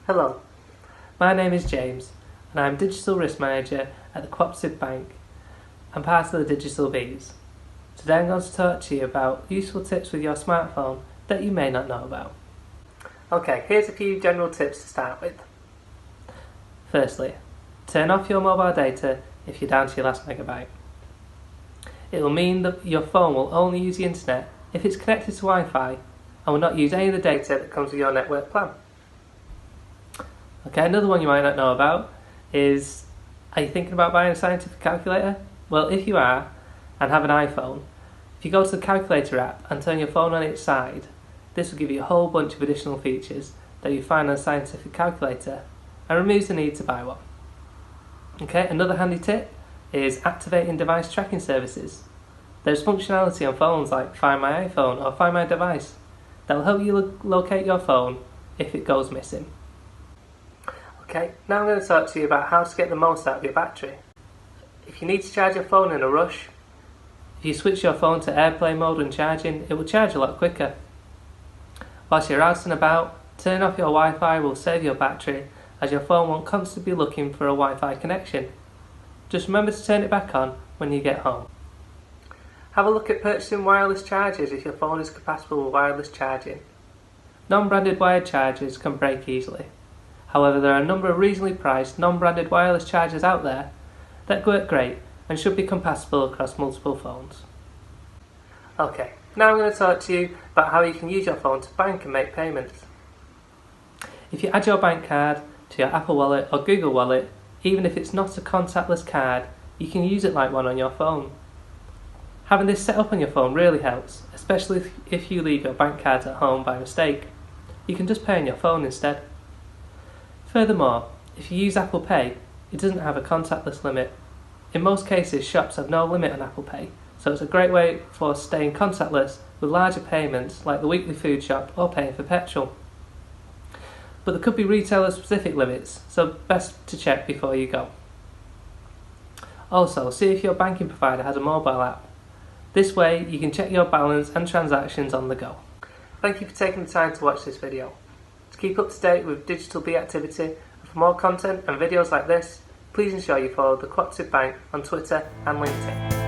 Hello, my name is James and I'm Digital Risk Manager at the Co-operative Bank and part of the Digital Bees. Today I'm going to talk to you about useful tips with your smartphone that you may not know about. Okay, here's a few general tips to start with. Firstly, turn off your mobile data if you're down to your last megabyte. It will mean that your phone will only use the internet if it's connected to Wi-Fi and will not use any of the data that comes with your network plan. Okay, another one you might not know about is, are you thinking about buying a scientific calculator? Well, if you are and have an iPhone, if you go to the calculator app and turn your phone on its side, this will give you a whole bunch of additional features that you find on a scientific calculator and removes the need to buy one. Okay, another handy tip is activating device tracking services. There's functionality on phones like Find My iPhone or Find My Device that will help you locate your phone if it goes missing. Okay, now I'm going to talk to you about how to get the most out of your battery. If you need to charge your phone in a rush, if you switch your phone to airplane mode when charging, it will charge a lot quicker. Whilst you're out and about, turning off your Wi-Fi will save your battery as your phone won't constantly be looking for a Wi-Fi connection. Just remember to turn it back on when you get home. Have a look at purchasing wireless chargers if your phone is compatible with wireless charging. Non-branded wired chargers can break easily. However, there are a number of reasonably priced non-branded wireless chargers out there that work great and should be compatible across multiple phones. Okay, now I'm going to talk to you about how you can use your phone to bank and make payments. If you add your bank card to your Apple Wallet or Google Wallet, even if it's not a contactless card, you can use it like one on your phone. Having this set up on your phone really helps, especially if you leave your bank cards at home by mistake. You can just pay on your phone instead. Furthermore, if you use Apple Pay, it doesn't have a contactless limit. In most cases, shops have no limit on Apple Pay, so it's a great way for staying contactless with larger payments like the weekly food shop or paying for petrol. But there could be retailer-specific limits, so best to check before you go. Also, see if your banking provider has a mobile app. This way, you can check your balance and transactions on the go. Thank you for taking the time to watch this video. To keep up to date with Digital Bee activity and for more content and videos like this, please ensure you follow the Co-operative Bank on Twitter and LinkedIn.